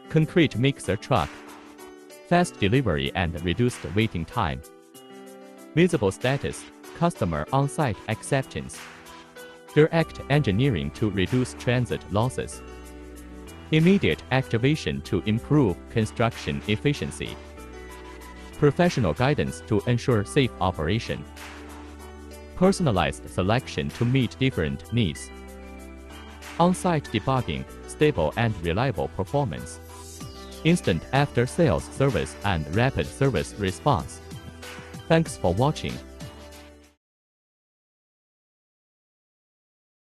concrete mixer truck, fast delivery and reduced waiting time, visible status, customer on-site acceptance, direct engineering to reduce transit losses, immediate activation to improve construction efficiency, professional guidance to ensure safe operation, personalized selection to meet different needs, on-site debugging, stable and reliable performance, instant after-sales service and rapid service response. Thanks for watching.